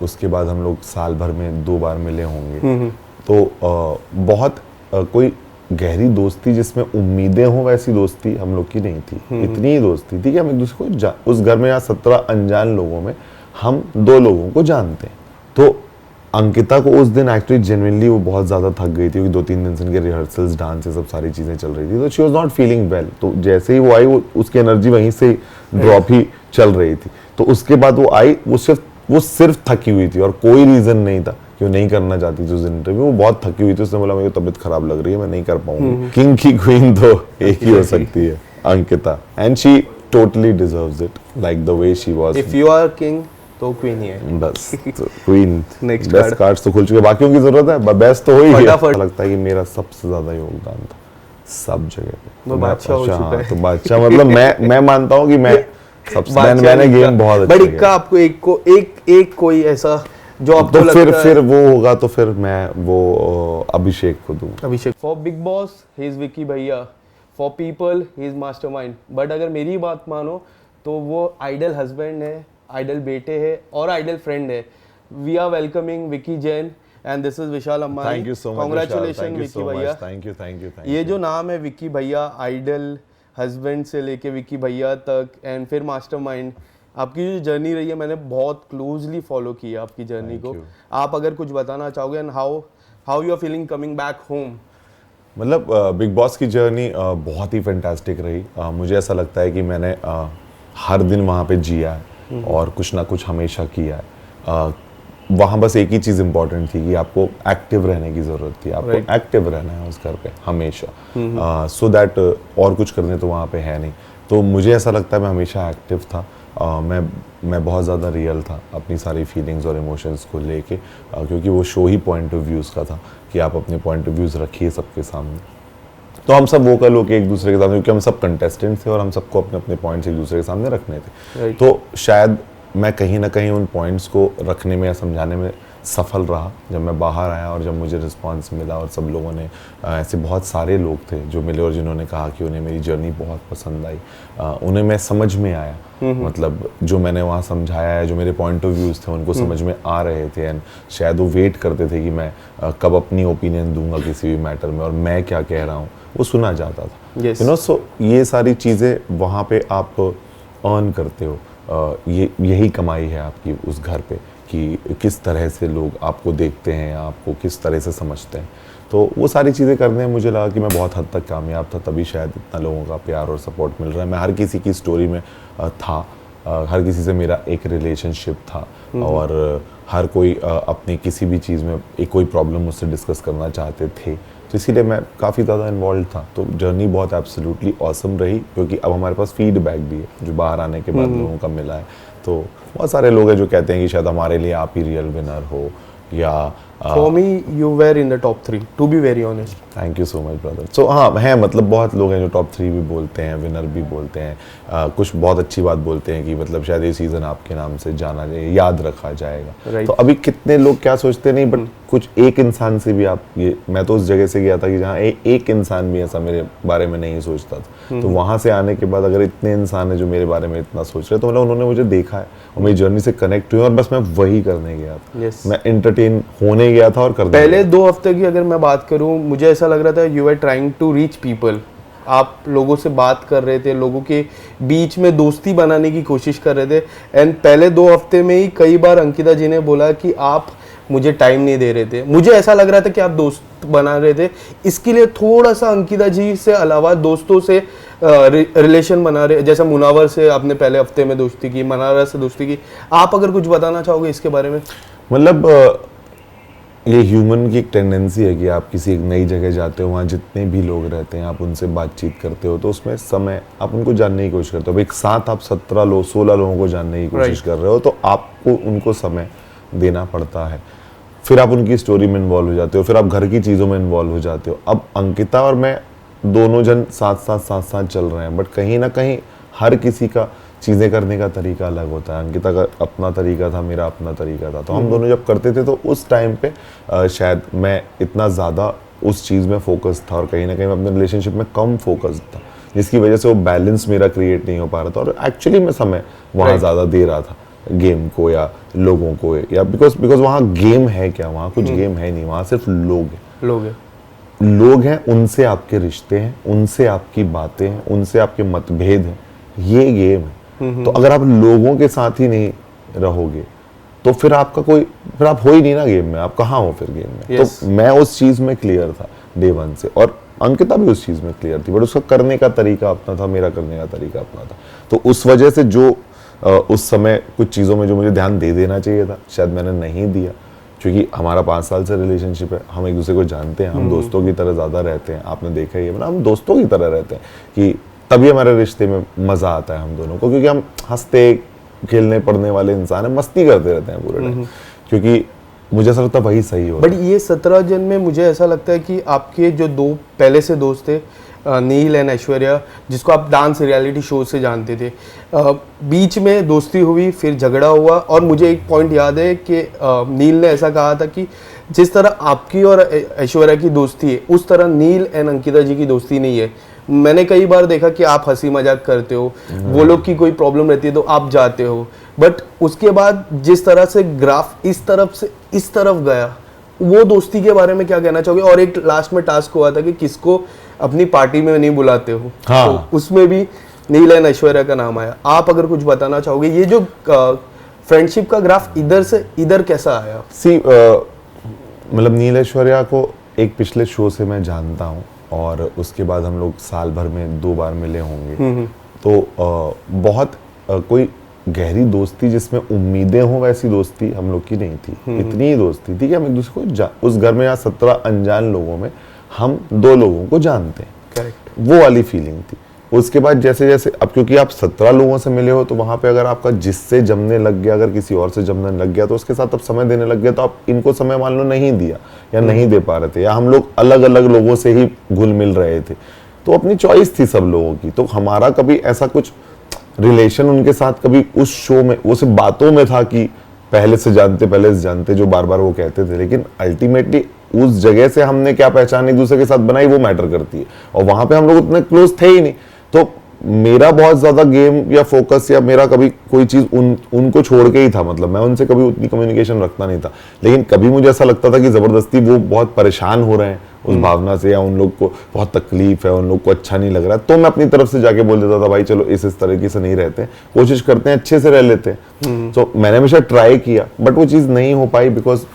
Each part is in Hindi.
उसके बाद हम लोग साल भर में 2 बार मिले होंगे। तो बहुत कोई गहरी दोस्ती जिसमें उम्मीदें हो वैसी दोस्ती हम लोग की नहीं थी। इतनी ही दोस्ती थी कि हम एक दूसरे को उस घर में यहाँ 17 अनजान लोगों में हम 2 लोगों को जानते हैं। तो अंकिता को उस दिन एक्चुअली जेन्युइनली वो बहुत ज़्यादा थक गई थी क्योंकि 2-3 दिन से उनके रिहर्सल्स, डांस, सब सारी चीज़ें चल रही थी। तो she was not feeling well. तो जैसे ही वो आई, वो उसकी एनर्जी वहीं से ड्रॉप ही चल रही थी। तो उसके बाद वो आई, वो सिर्फ थकी हुई थी और कोई रीज़न नहीं था कि वो नहीं करना चाहती थी उस इंटरव्यू। वो बहुत थकी हुई थी। उसने बोला मेरी तबीयत खराब लग रही है, मैं नहीं कर पाऊंगी। किंग की क्वीन तो एक ही हो सकती है, Ankita, and she totally deserves it like the way she was. If you are king तो क्वीन ही है बस। तो क्वीन नेक्स्ट बेस्ट कार्ड्स तो खुल चुके, बाकियों की जरूरत है, बेस्ट तो हो ही गया। फटाफट लगता है कि मेरा सबसे ज्यादा योगदान था सब जगह पे। वो बादशाह हो चुका है। तो बादशाह मतलब मैं मानता हूँ कि मैं सबसे मैंने गेम बहुत अच्छा किया। बट आपको एक कोई ऐसा जो आपको तो लगता फिर वो होगा तो फिर मैं वो अभिषेक को दूँ। Abhishek for Bigg Boss he is Vicky भैया, for people he is mastermind. But अगर मेरी बात मानो तो वो आइडल हस्बैंड है, आइडल बेटे है और आइडल फ्रेंड है। We are welcoming Vicky Jain and this is Vishal Ambani. Thank you so much, congratulation Vicky भैया। Thank you. ये जो नाम है विकी भैया, आइडल हस्बैंड से लेके विकी भैया तक एंड फिर मास्टरमाइंड, आपकी जो जर्नी रही है मैंने बहुत क्लोजली फॉलो किया आपकी जर्नी को। आप अगर कुछ बताना चाहोगे and how you are feeling coming back home? मतलब बिग बॉस की जर्नी बहुत ही फैंटास्टिक रही। मुझे ऐसा लगता है कि मैंने हर दिन वहाँ पे जिया है और कुछ ना कुछ हमेशा किया है। वहाँ बस एक ही चीज़ इंपॉर्टेंट थी कि आपको एक्टिव रहने की ज़रूरत थी। आपको एक्टिव रहना है उस घर पे हमेशा, सो दैट और कुछ करने तो वहाँ पे है नहीं। तो मुझे ऐसा लगता है मैं हमेशा एक्टिव था। मैं बहुत ज़्यादा रियल था अपनी सारी फीलिंग्स और इमोशंस को लेके, क्योंकि वो show he point of views का था कि आप अपने पॉइंट ऑफ व्यूज़ रखिए सबके सामने। तो हम सब वोकल होके एक दूसरे के सामने, क्योंकि हम सब कंटेस्टेंट थे और हम सबको अपने अपने पॉइंट्स एक दूसरे के सामने रखने थे। तो शायद मैं कहीं ना कहीं उन पॉइंट्स को रखने में या समझाने में सफल रहा। जब मैं बाहर आया और जब मुझे रिस्पांस मिला और सब लोगों ने, ऐसे बहुत सारे लोग थे जो मिले और जिन्होंने कहा कि उन्हें मेरी जर्नी बहुत पसंद आई, उन्हें मैं समझ में आया। मतलब जो मैंने वहाँ समझाया है, जो मेरे पॉइंट ऑफ व्यूज़ थे उनको समझ में आ रहे थे। एंड शायद वो वेट करते थे कि मैं कब अपनी ओपिनियन दूंगा किसी भी मैटर में और मैं क्या कह रहा हूँ वो सुना जाता था। यू नो, सो ये सारी चीज़ें वहाँ पे आप अर्न करते हो। यही कमाई है आपकी उस घर पे कि किस तरह से लोग आपको देखते हैं, आपको किस तरह से समझते हैं। तो वो सारी चीज़ें करने में मुझे लगा कि मैं बहुत हद तक कामयाब था, तभी शायद इतना लोगों का प्यार और सपोर्ट मिल रहा है। मैं हर किसी की स्टोरी में था, हर किसी से मेरा एक रिलेशनशिप था और हर कोई अपनी किसी भी चीज़ में एक कोई प्रॉब्लम मुझसे डिस्कस करना चाहते थे। तो इसीलिए मैं काफ़ी ज़्यादा इन्वॉल्व था। तो जर्नी बहुत एब्सोल्युटली ऑसम रही, क्योंकि अब हमारे पास फीडबैक भी है जो बाहर आने के बाद लोगों का मिला है। तो बहुत सारे लोग हैं जो कहते हैं कि शायद हमारे लिए आप ही रियल विनर हो, या For me, you were in the top 3, to be very honest. Thank you so much brother. So हाँ है, मतलब बहुत लोग हैं जो टॉप 3 भी बोलते हैं, विनर भी बोलते हैं, कुछ बहुत अच्छी बात बोलते हैं कि मतलब शायद ये सीज़न आपके नाम से जाना जाए, याद रखा जाएगा। तो अभी कितने लोग क्या सोचते नहीं, बट कुछ एक इंसान से भी आप ये, मैं तो उस जगह से गया था कि जहाँ एक इंसान भी ऐसा मेरे बारे में नहीं सोचता था। तो वहाँ से आने के बाद अगर इतने इंसान है जो मेरे बारे में इतना सोच रहे, तो मतलब उन्होंने मुझे देखा है और मेरी जर्नी से कनेक्ट हुए और बस मैं वही करने गया था। मैं एंटरटेन होने गया था और करने पहले 2 हफ्ते की अगर मैं बात करूं, मुझे ऐसा लग रहा था you are trying to reach people. आप लोगों से बात कर रहे थे, लोगों के बीच में दोस्ती बनाने की कोशिश कर रहे थे। एंड पहले 2 हफ्ते में ही कई बार अंकिता जी ने बोला कि आप मुझे टाइम नहीं दे रहे थे। मुझे ऐसा लग रहा था कि आप दोस्त बना रहे थे। इसके लिए थोड़ा सा अंकिता जी से अलावा दोस्तों से रिलेशन बना रहे, जैसा मुनावर से आपने पहले हफ्ते में दोस्ती की, मनारा से दोस्ती की। आप अगर कुछ बताना चाहोगे इसके बारे में? मतलब ये ह्यूमन की एक टेंडेंसी है कि आप किसी एक नई जगह जाते हो, वहाँ जितने भी लोग रहते हैं आप उनसे बातचीत करते हो, तो उसमें समय आप उनको जानने की कोशिश करते हो। एक साथ आप 17 लोग 16 लोगों को जानने की कोशिश कर रहे हो, तो आपको उनको समय देना पड़ता है। फिर आप उनकी स्टोरी में इन्वॉल्व हो जाते हो, फिर आप घर की चीज़ों में इन्वॉल्व हो जाते हो। अब अंकिता और मैं दोनों जन साथ चल रहे हैं, बट कहीं ना कहीं हर किसी का चीज़ें करने का तरीका अलग होता है। अंकिता का अपना तरीका था, मेरा अपना तरीका था। तो हम दोनों जब करते थे तो उस टाइम पे शायद मैं इतना ज़्यादा उस चीज़ में फोकस था और कहीं ना कहीं मैं अपने रिलेशनशिप में कम फोकस था, जिसकी वजह से वो बैलेंस मेरा क्रिएट नहीं हो पा रहा था और एक्चुअली मैं समय वहाँ ज़्यादा दे रहा था। गेम को या लोगों को, या बिकॉज वहाँ गेम है क्या, वहाँ कुछ गेम है नहीं, वहाँ सिर्फ लोग हैं, उनसे आपके रिश्ते हैं, उनसे आपकी बातें हैं, उनसे आपके मतभेद हैं, ये गेम है। तो अगर आप लोगों के साथ ही नहीं रहोगे तो फिर आप हो ही नहीं ना गेम में, आप कहाँ हो फिर गेम में। yes. तो मैं उस चीज में क्लियर था डे वन से, और अंकिता भी उस चीज में क्लियर थी, बट उसका करने का तरीका अपना था, मेरा करने का तरीका अपना था। तो उस वजह से जो उस समय कुछ चीजों में जो मुझे ध्यान दे देना चाहिए था, शायद मैंने नहीं दिया, क्योंकि हमारा 5 साल से रिलेशनशिप है, हम एक दूसरे को जानते हैं, हम दोस्तों की तरह ज्यादा रहते हैं, आपने देखा ही है, मतलब हम दोस्तों की तरह रहते हैं, कि तभी हमारे रिश्ते में मजा आता है हम दोनों को, क्योंकि हम हंसते खेलने पढ़ने वाले इंसान है, मस्ती करते रहते हैं पूरे टाइम, क्योंकि मुझे ऐसा लगता है वही सही होता है। बट ये 17 जन में मुझे ऐसा लगता है कि आपके जो 2 पहले से दोस्त थे, नील एंड ऐश्वर्या, जिसको आप डांस रियलिटी शो से जानते थे, बीच में दोस्ती हुई, फिर झगड़ा हुआ, और मुझे एक पॉइंट याद है कि नील ने ऐसा कहा था कि जिस तरह आपकी और ऐश्वर्या की दोस्ती है, उस तरह नील एंड अंकिता जी की दोस्ती नहीं है। मैंने कई बार देखा कि आप हंसी मजाक करते हो, वो लोग की कोई प्रॉब्लम रहती है तो आप जाते हो, बट उसके बाद जिस तरह से ग्राफ इस तरफ से इस तरफ गया, वो दोस्ती के बारे में क्या कहना चाहोगे? और एक लास्ट में टास्क हुआ था कि किसको अपनी पार्टी में नहीं बुलाते हो, हाँ। तो उसमें भी नील एंड ऐश्वर्या का नाम आया। आप अगर कुछ बताना चाहोगे, ये जो फ्रेंडशिप का ग्राफ इधर से इधर कैसा आया? मतलब नील ऐश्वर्या को एक पिछले शो से मैं जानता हूँ, और उसके बाद हम लोग साल भर में 2 बार मिले होंगे, तो बहुत कोई गहरी दोस्ती जिसमें उम्मीदें हों वैसी दोस्ती हम लोग की नहीं थी। इतनी ही दोस्ती थी कि हम एक दूसरे को उस घर में या 17 अनजान लोगों में हम 2 लोगों को जानते हैं। करेक्ट। वो वाली फीलिंग थी। उसके बाद जैसे जैसे अब क्योंकि आप 17 लोगों से मिले हो, तो वहां पे अगर आपका जिससे जमने लग गया, अगर किसी और से जमने लग गया, तो उसके साथ अब समय देने लग गया, तो आप इनको समय मान लो नहीं दिया या नहीं दे पा रहे थे, या हम लोग अलग अलग लोगों से ही घुल मिल रहे थे, तो अपनी चॉइस थी सब लोगों की। तो हमारा कभी ऐसा कुछ रिलेशन उनके साथ कभी उस शो में, वो सिर्फ बातों में था कि पहले से जानते जो बार बार वो कहते थे, लेकिन अल्टीमेटली उस जगह से हमने क्या पहचान एक दूसरे के साथ बनाई वो मैटर करती है, और वहां पे हम लोग उतने क्लोज थे ही नहीं। तो मेरा बहुत ज्यादा गेम या फोकस या मेरा कभी कोई चीज उनको छोड़ के ही था, मतलब मैं उनसे कभी उतनी कम्युनिकेशन रखता नहीं था, लेकिन कभी मुझे ऐसा लगता था कि जबरदस्ती वो बहुत परेशान हो रहे हैं उस भावना से, या उन लोग को बहुत तकलीफ है, उन लोग को अच्छा नहीं लग रहा है, तो मैं अपनी तरफ से जाके बोल देता था, भाई चलो इस तरीके से नहीं रहते, कोशिश करते हैं अच्छे से रह लेते हैं। तो मैंने हमेशा ट्राई किया, बट वो चीज़ नहीं हो पाई, बिकॉज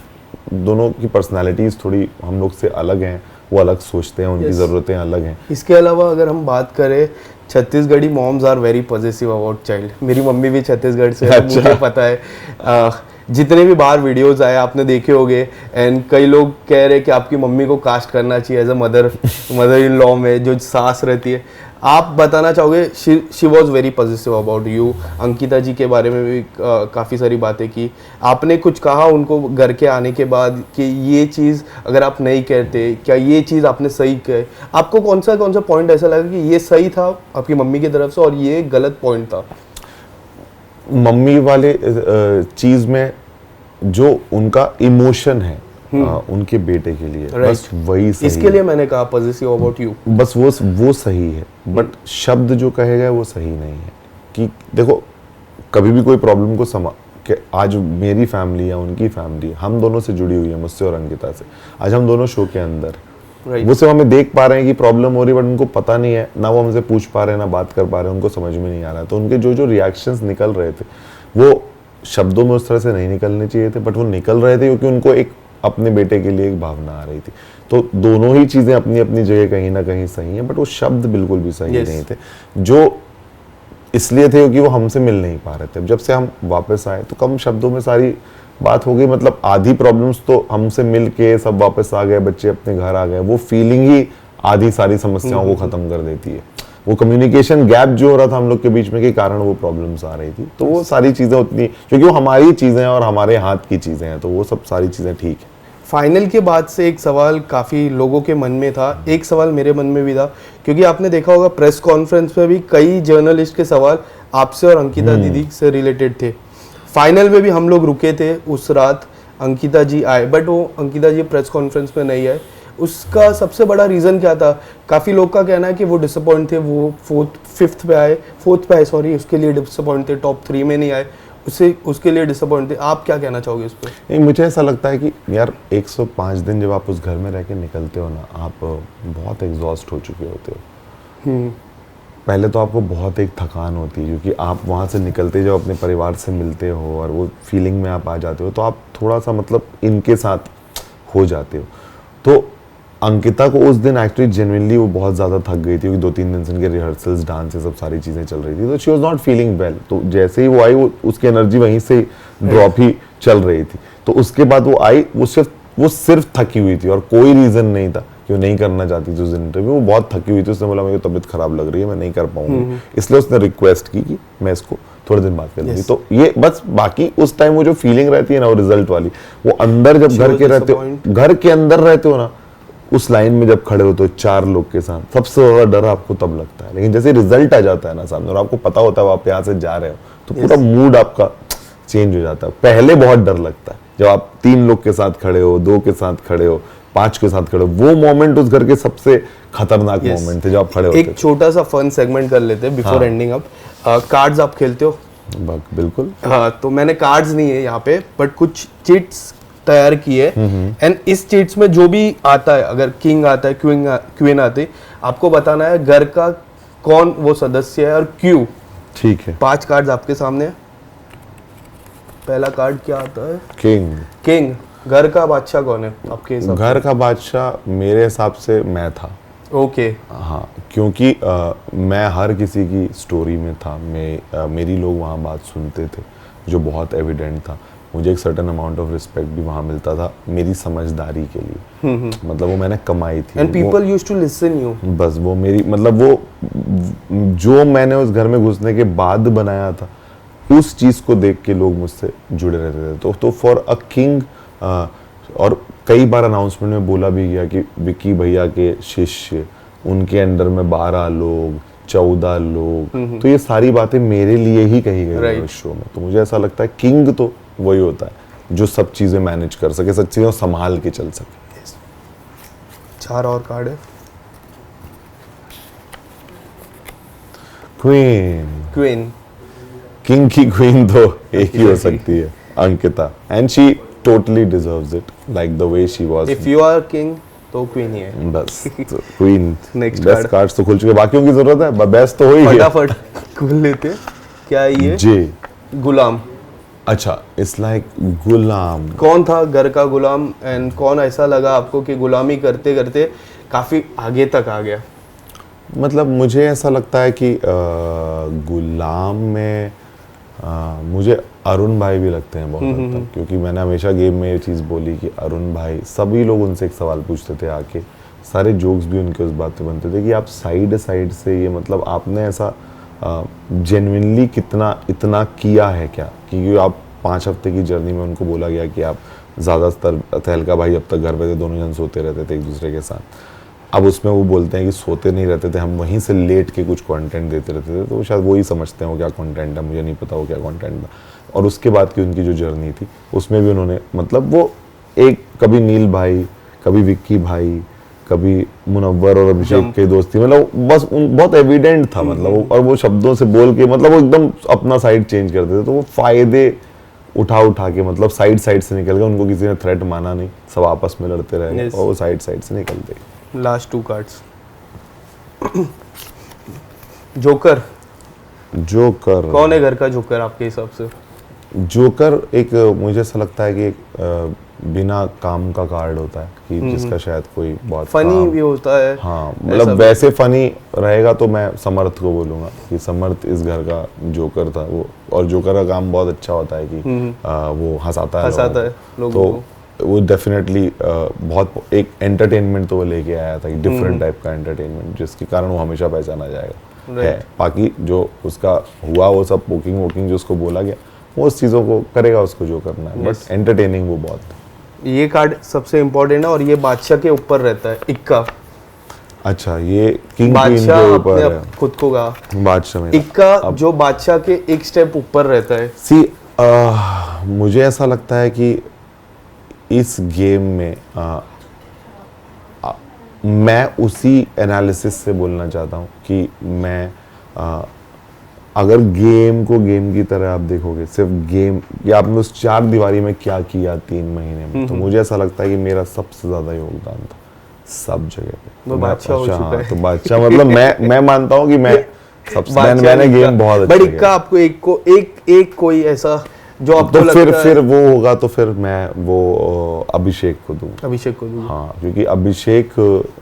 दोनों की पर्सनैलिटीज थोड़ी हम लोग से अलग हैं, वो अलग सोचते हैं, उनकी ज़रूरतें अलग हैं। इसके अलावा अगर हम बात करें, Chhattisgarhi moms are very positive about child. मेरी मम्मी भी छत्तीसगढ़ से है, मुझे पता है। जितने भी बाहर वीडियोस आए आपने देखे होंगे, एंड कई लोग कह रहे कि आपकी मम्मी को कास्ट करना चाहिए as a mother in law में, जो सास रहती है। आप बताना चाहोगे, she was very positive about you. Ankita ji के बारे में भी काफ़ी सारी बातें की। आपने कुछ कहा उनको घर के आने के बाद कि ये चीज़ अगर आप नहीं कहते, क्या ये चीज़ आपने सही कहे? आपको कौन सा पॉइंट ऐसा लगा कि ये सही था आपकी मम्मी की तरफ से और ये गलत पॉइंट था? मम्मी वाले चीज में जो उनका इमोशन है उनके बेटे के लिए, बस वही सही इसके लिए मैंने कहा पॉजिटिव अबाउट यू, बस वो सही है। बट शब्द जो कहे गए वो सही नहीं है। कि देखो, कभी भी कोई प्रॉब्लम को कि आज मेरी फैमिली या उनकी फैमिली हम दोनों से जुड़ी हुई है, मुझसे और अंकिता से। आज हम दोनों शो के अंदर, वो सिर्फ हमें देख पा रहे हैं कि प्रॉब्लम हो रही है, बट उनको पता नहीं है, ना वो हमसे पूछ पा रहे हैं, ना बात कर पा रहे हैं, उनको समझ में नहीं आ रहा है। तो उनके जो रिएक्शंस निकल रहे थे वो शब्दों में उस तरह से नहीं निकलने चाहिए थे, बट वो निकल रहे थे क्योंकि उनको एक अपने बेटे के लिए एक भावना आ रही थी। तो दोनों ही चीजें अपनी अपनी जगह कहीं ना कहीं सही हैं, बट वो शब्द बिल्कुल भी सही नहीं थे, जो इसलिए थे क्योंकि वो हमसे मिल नहीं पा रहे थे। जब से हम वापस आए तो कम शब्दों में सारी बात हो गई, मतलब आधी प्रॉब्लम्स तो हमसे मिल के सब वापस आ गए, बच्चे अपने घर आ गए। वो फीलिंग ही आधी सारी समस्याओं को खत्म कर देती है। वो कम्युनिकेशन गैप जो हो रहा था हम लोग के बीच में के कारण वो प्रॉब्लम्स आ रही थी, तो वो सारी चीजें उतनी, क्योंकि वो हमारी चीजें हैं और हमारे हाथ की चीजें हैं, तो वो सब सारी चीजें ठीक है। फाइनल के बाद से एक सवाल काफ़ी लोगों के मन में था, एक सवाल मेरे मन में भी था, क्योंकि आपने देखा होगा प्रेस कॉन्फ्रेंस में भी कई जर्नलिस्ट के सवाल आपसे और अंकिता दीदी से रिलेटेड थे। फाइनल में भी हम लोग रुके थे उस रात, अंकिता जी आए, बट वो अंकिता जी प्रेस कॉन्फ्रेंस में नहीं आए। उसका सबसे बड़ा रीज़न क्या था? काफ़ी लोग का कहना है कि वो डिसअपॉइंट थे, वो फोर्थ पे आए, उसके लिए डिसअपॉइंट थे, टॉप 3 में नहीं आए। उसे उसके लिए डिसअपॉइंट थे। आप क्या कहना चाहोगे इस पर? नहीं, मुझे ऐसा लगता है कि यार 105 दिन जब आप उस घर में रह के निकलते हो ना, आप बहुत एग्जॉस्ट हो चुके होते हो। पहले तो आपको बहुत एक थकान होती है, क्योंकि आप वहाँ से निकलते जब अपने परिवार से मिलते हो और वो फीलिंग में आप आ जाते हो, तो आप थोड़ा सा मतलब इनके साथ हो जाते हो। तो अंकिता को उस दिन एक्चुअली जेन्युइनली वो बहुत ज़्यादा थक गई थी, क्योंकि 2-3 दिन से उनके रिहर्सल्स, डांस, सब सारी चीज़ें चल रही थी, तो she was not feeling well. तो जैसे ही वो आई, वो उसकी एनर्जी वहीं से ड्रॉप ही चल रही थी। तो उसके बाद वो आई, वो सिर्फ थकी हुई थी और कोई रीज़न नहीं था कि वो नहीं करना चाहती थी उस दिन इंटरव्यू। वो बहुत थकी हुई थी, उसने बोला मेरी तबीयत खराब लग रही है, मैं नहीं कर पाऊंगी, इसलिए उसने रिक्वेस्ट की कि मैं इसको थोड़े दिन बाद कर लूंगी। तो ये बस, बाकी उस टाइम वो जो फीलिंग रहती है ना, वो रिजल्ट वाली, वो अंदर जब घर के रहते हो, घर के अंदर रहते हो ना, उस लाइन में जब खड़े होते हो 4 लोग के साथ, सबसे ज्यादा डर आपको तब लगता है। लेकिन जैसे रिजल्ट आ जाता है ना सामने और आपको पता होता है आप यहाँ से जा रहे हो, तो पूरा मूड आपका चेंज हो जाता है। पहले बहुत डर लगता है जब आप 3 लोग के साथ खड़े हो, 2 के साथ खड़े हो, 5 के साथ खड़े हो, वो मोमेंट उस घर के सबसे खतरनाक मोमेंट थे जब आप खड़े होते थे। एक छोटा सा फन सेगमेंट कर लेते हैं बिफोर एंडिंग अप। कार्ड्स आप खेलते हो? बिल्कुल। हाँ, तो मैंने कार्ड्स नहीं है यहाँ पे, बट कुछ चिट्स तैयार की है। एंड इस चिट्स में जो भी आता है, अगर किंग आता है, क्वीन आती है, आपको बताना है घर का कौन वो सदस्य है और क्यों। ठीक है। 5 कार्ड्स आपके सामने है। पहला कार्ड क्या आता है? किंग। किंग। घर का बादशाह कौन है आपके हिसाब से? घर का बादशाह मेरे हिसाब से मैं था। ओके। हाँ, क्योंकि मैं हर किसी की स्टोरी में था, मेरी लोग वहाँ बात सुनते थे, जो बहुत एविडेंट था। मुझे एक सर्टेन अमाउंट ऑफ रिस्पेक्ट भी वहाँ मिलता था मेरी समझदारी के लिए। मतलब वो मैंने कमाई थी। And people used to listen you. बस वो मेरी, मतलब वो जो मैंने उस घर में घुसने के बाद बनाया था, उस चीज़ को देख के लोग मुझसे जुड़े रहते थे। तो फॉर अ किंग, और कई बार अनाउंसमेंट में बोला भी गया कि विक्की भैया के शिष्य, उनके अंडर में 12 लोग, 14 लोग, तो ये सारी बातें मेरे लिए ही कही गई इस शो में। तो मुझे ऐसा लगता है किंग तो वही होता है जो सब चीजें मैनेज कर सके, सब चीजें संभाल के चल सके। 4 और कार्ड है। क्वीन। क्वीन। किंग की क्वीन तो एक ही हो सकती है, Ankita, and she totally deserves it, like the way she was. If you are king तो क्वीन ही है। बस तो क्वीन। नेक्स्ट बेस्ट कार्ड्स तो खुल चुके, बाकियों की जरूरत है, बेस्ट तो हो ही गया। फटाफट खोल लेते। क्या है ये? जे। गुलाम। अच्छा, इट्स लाइक गुलाम। कौन था घर का गुलाम, एंड कौन ऐसा लगा आपको कि गुलामी करते करते काफी आगे तक आ गया? मतलब मुझे ऐसा लगता है कि गुलाम में मुझे अरुण भाई भी लगते हैं बहुत हद तक, क्योंकि मैंने हमेशा गेम में ये चीज़ बोली कि अरुण भाई, सभी लोग उनसे एक सवाल पूछते थे आके, सारे जोक्स भी उनके उस बात पे बनते थे कि आप साइड से ये, मतलब आपने ऐसा जेन्युइनली इतना किया है क्या? क्योंकि आप 5 हफ्ते की जर्नी में उनको बोला गया कि आप ज़्यादातर, तहलका भाई अब तक घर पे थे, दोनों जन सोते रहते थे एक दूसरे के साथ। अब उसमें वो बोलते हैं कि सोते नहीं रहते थे, हम वहीं से लेट के कुछ कंटेंट देते रहते थे, तो शायद वही समझते हैं वो क्या कंटेंट है, मुझे नहीं पता वो क्या कंटेंट था। और उसके बाद की उनकी जो जर्नी थी, उसमें भी उन्होंने, मतलब वो एक, कभी नील भाई, कभी विक्की भाई, कभी मुनव्वर और अभिषेक की दोस्ती, मतलब बस बहुत एविडेंट था, मतलब और वो शब्दों से बोल के, मतलब वो एकदम अपना साइड चेंज करते थे। तो वो फायदे उठा के, मतलब साइड से निकल गए, उनको किसी ने थ्रेट माना नहीं, सब आपस में लड़ते रहे और वो साइड से निकल गए। Last 2 cards. जोकर। जोकर कौन है घर का जोकर आपके हिसाब से? जोकर एक, मुझे ऐसा लगता है कि एक बिना काम का कार्ड होता है, कि जिसका शायद कोई बहुत फनी भी होता है। हाँ, मतलब वैसे फनी रहेगा तो मैं समर्थ को बोलूंगा कि समर्थ इस घर का जोकर था वो, और जोकर का काम बहुत अच्छा होता है कि वो हंसाता है लोगों को। तो वो डेफिनेटली बहुत एक एंटरटेनमेंट तो वो लेके आया था, डिफरेंट टाइप का एंटरटेनमेंट, जिसके कारण वो हमेशा पहचाना जाएगा है। बाकी जो उसका हुआ वो सब वोकिंग जो उसको बोला गया, वो उस चीज़ों को करेगा, उसको जो करना है, बट एंटरटेनिंग वो बहुत। ये कार्ड सबसे इम्पोर्टेंट है और ये बादशाह के ऊपर रहता है, इक्का। अच्छा, ये किंग क्वीन के ऊपर है। खुद को कहा बादशाह में इक्का, जो बादशाह के एक स्टेप ऊपर रहता है। सी, मुझे ऐसा लगता है कि इस गेम में मैं उसी एनालिसिस से बोलना चाहता हूँ कि मैं अगर गेम को गेम की तरह आप देखोगे, सिर्फ गेम या आपने उस 4 दीवारी में क्या किया 3 महीने में, तो मुझे ऐसा लगता है कि मेरा सबसे ज्यादा योगदान था सब जगह पे। वो बादशाह हो चुका है। तो बादशाह मतलब मैं मानता हूँ कि मैं सबसे मैंने गेम बहुत अच्छा बट किया। इक्का आपको एक कोई ऐसा जो आपको तो लगता फिर है वो होगा तो फिर मैं वो अभिषेक को दूंगा। अभिषेक को दूंगा। हाँ, क्योंकि अभिषेक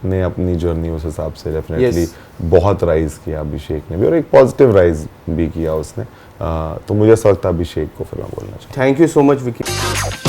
ने अपनी जर्नी उस हिसाब से डेफिनेटली बहुत राइज किया अभिषेक ने भी, और एक पॉजिटिव राइज भी किया उसने। तो मुझे ऐसा लगता है अभिषेक को फिर मैं बोलना चाहूँगा। Thank you so much Vicky.